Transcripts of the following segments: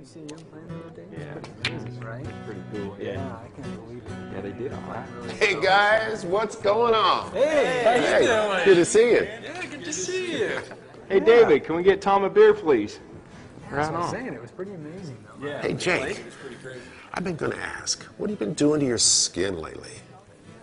see him playing the other day? Yeah. It's pretty amazing, right? Pretty cool. Yeah, I can't believe it. Yeah, they did all right. Hey guys, what's going on? Hey, how you doing? Good to see you. Yeah, good to see you. Hey, David, can we get Tom a beer, please? That's what I'm saying. It was pretty amazing, though. Yeah. Hey Jake, I've been going to ask, what have you been doing to your skin lately?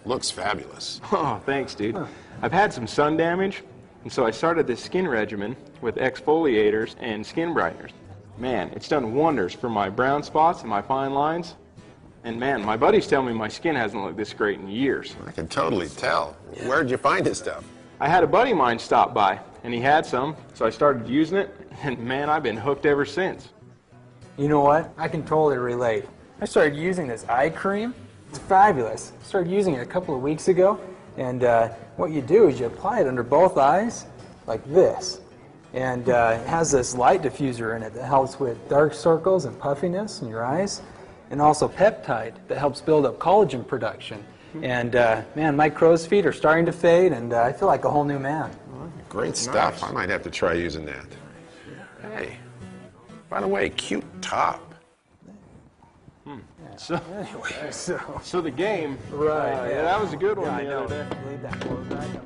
Looks fabulous. Oh, thanks, dude. I've had some sun damage, and so I started this skin regimen with exfoliators and skin brighteners. Man, it's done wonders for my brown spots and my fine lines. And man, my buddies tell me my skin hasn't looked this great in years. I can totally tell. Where'd you find this stuff? I had a buddy of mine stop by, and he had some, so I started using it, and man, I've been hooked ever since. You know what? I can totally relate. I started using this eye cream. It's fabulous. I started using it a couple of weeks ago, and what you do is you apply it under both eyes, like this. And it has this light diffuser in it that helps with dark circles and puffiness in your eyes, and also peptide that helps build up collagen production. And man, my crow's feet are starting to fade, and I feel like a whole new man. Great stuff. I might have to try using that. Hey, by the way, cute top. So, Anyway, so so the game, right, yeah, that was a good one the I know. other day. Believe that close eye.